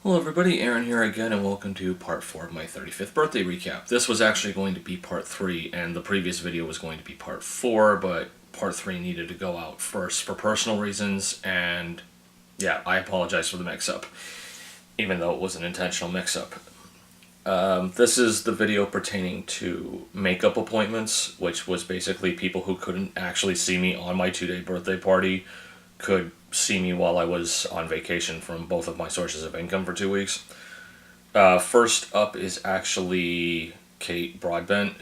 Hello everybody, Aaron here again, and welcome to part 4 of my 35th birthday recap. This was actually going to be part 3, and the previous video was going to be part 4, but part 3 needed to go out first for personal reasons, and yeah, I apologize for the mix-up, even though it was an intentional mix-up. This is the video pertaining to makeup appointments, which was basically people who couldn't actually see me on my 2-day birthday party could see me while I was on vacation from both of my sources of income for 2 weeks. First up is actually Kate Broadbent.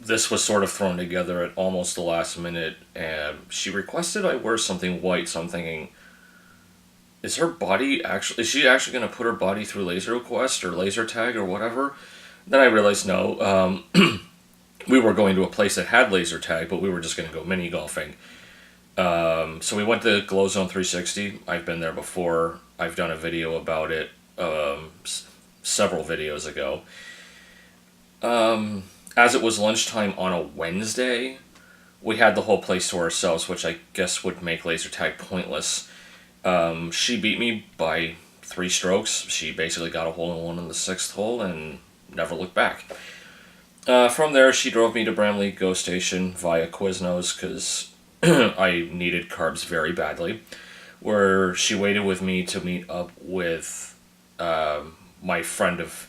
This was sort of thrown together at almost the last minute, and she requested I wear something white, so I'm thinking, is she actually going to put her body through laser request or laser tag or whatever? Then I realized no, we were going to a place that had laser tag, but we were just going to go mini golfing. So we went to Glow Zone 360. I've been there before. I've done a video about it several videos ago. As it was lunchtime on a Wednesday, we had the whole place to ourselves, which I guess would make laser tag pointless. She beat me by 3 strokes. She basically got a hole-in-one on the 6th hole and never looked back. From there, she drove me to Bramley Go Station via Quiznos because I needed carbs very badly, where she waited with me to meet up with my friend of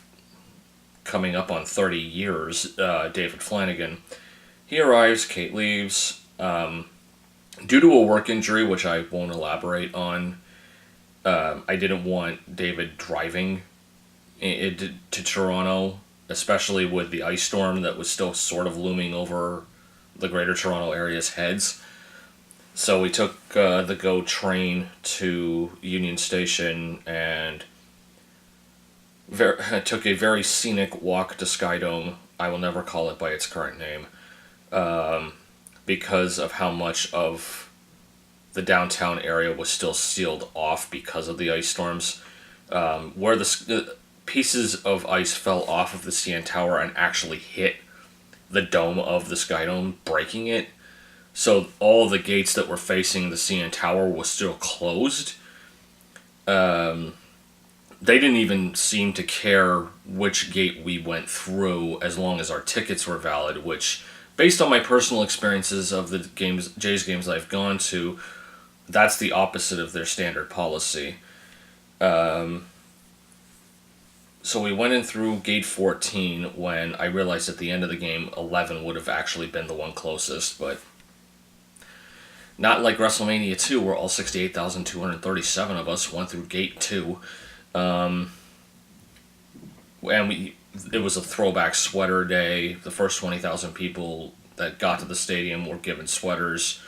coming up on 30 years, David Flanagan. He arrives, Kate leaves. Due to a work injury, which I won't elaborate on, I didn't want David driving to Toronto, especially with the ice storm that was still sort of looming over the Greater Toronto area's heads. So we took the GO train to Union Station and took a very scenic walk to Skydome. I will never call it by its current name, because of how much of the downtown area was still sealed off because of the ice storms. Where the pieces of ice fell off of the CN Tower and actually hit the dome of the Skydome, breaking it. So all the gates that were facing the CN Tower was still closed. They didn't even seem to care which gate we went through as long as our tickets were valid, which, based on my personal experiences of the Jays games I've gone to, that's the opposite of their standard policy. So we went in through gate 14 when I realized at the end of the game 11 would have actually been the one closest, but not like WrestleMania 2, where all 68,237 of us went through Gate 2. And it was a throwback sweater day. The first 20,000 people that got to the stadium were given sweaters.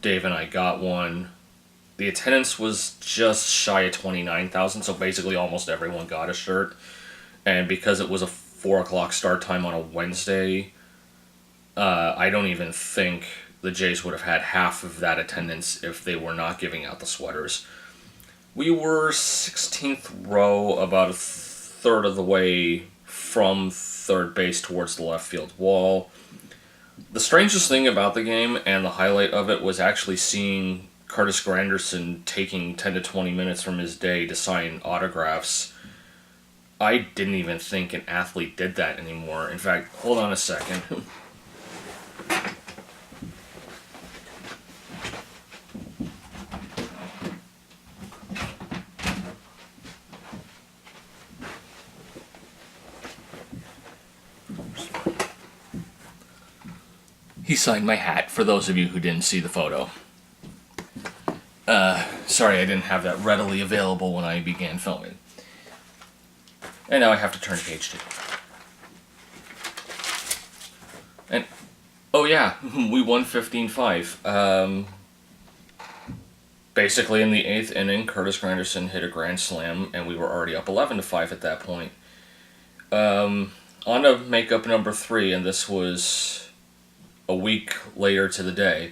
Dave and I got one. The attendance was just shy of 29,000, so basically almost everyone got a shirt. And because it was a 4 o'clock start time on a Wednesday, I don't even think the Jays would have had half of that attendance if they were not giving out the sweaters. We were 16th row, about a third of the way from third base towards the left field wall. The strangest thing about the game, and the highlight of it, was actually seeing Curtis Granderson taking 10 to 20 minutes from his day to sign autographs. I didn't even think an athlete did that anymore. In fact, hold on a second. He signed my hat, for those of you who didn't see the photo. Sorry I didn't have that readily available when I began filming. And now I have to turn page 2. And, oh yeah, we won 15-5. Basically in the 8th inning, Curtis Granderson hit a grand slam, and we were already up 11-5 at that point. On to makeup number 3, and this was a week later to the day.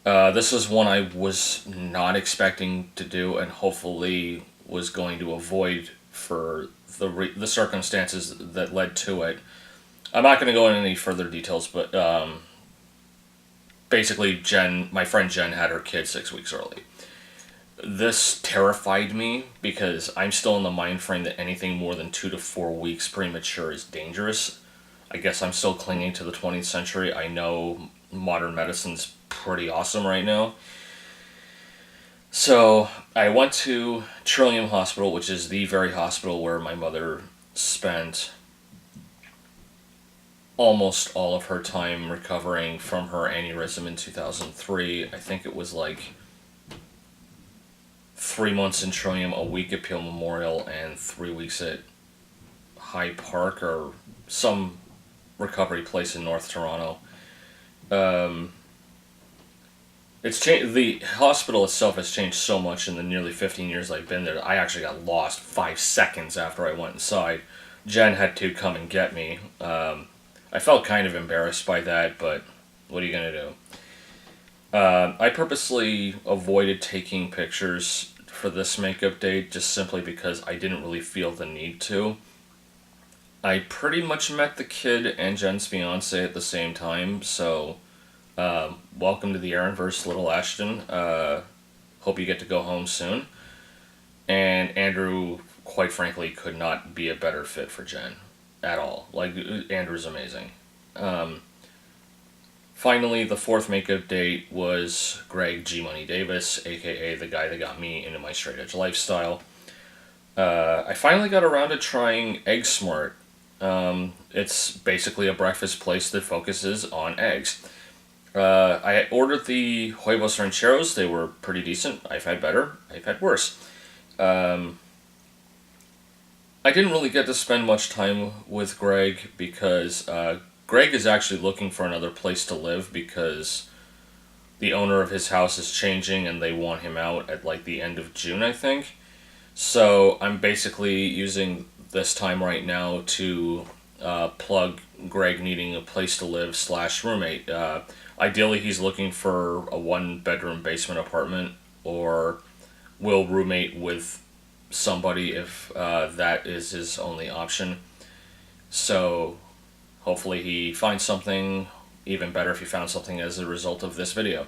This is one I was not expecting to do, and hopefully was going to avoid for the circumstances that led to it. I'm not going to go into any further details, but basically, my friend Jen had her kid 6 weeks early. This terrified me because I'm still in the mind frame that anything more than 2 to 4 weeks premature is dangerous. I guess I'm still clinging to the 20th century. I know modern medicine's pretty awesome right now. So I went to Trillium Hospital, which is the very hospital where my mother spent almost all of her time recovering from her aneurysm in 2003. I think it was like 3 months in Trillium, a week at Peel Memorial, and 3 weeks at High Park or some recovery place in North Toronto. Um, it's changed. The hospital itself has changed so much in the nearly 15 years I've been there. I actually got lost 5 seconds after I went inside. Jen had to come and get me. I felt kind of embarrassed by that, but what are you gonna do? I purposely avoided taking pictures for this makeup date just simply because I didn't really feel the need to. I pretty much met the kid and Jen's fiance at the same time, so welcome to the Aaronverse, Little Ashton. Hope you get to go home soon. And Andrew, quite frankly, could not be a better fit for Jen at all. Like, Andrew's amazing. Um, Finally, the fourth makeup date was Greg G Money Davis, aka the guy that got me into my straight edge lifestyle. I finally got around to trying Egg Smart. It's basically a breakfast place that focuses on eggs. I ordered the huevos rancheros. They were pretty decent. I've had better. I've had worse. Um, I didn't really get to spend much time with Greg because Greg is actually looking for another place to live because the owner of his house is changing and they want him out at like the end of June, I think. So I'm basically using this time right now to plug Greg needing a place to live slash roommate. Ideally, he's looking for a 1 bedroom basement apartment or will roommate with somebody if that is his only option. So hopefully he finds something, even better if he found something as a result of this video.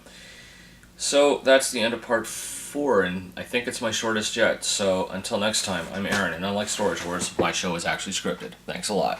So that's the end of part 4, and I think it's my shortest yet. So until next time, I'm Aaron, and unlike Storage Wars, my show is actually scripted. Thanks a lot.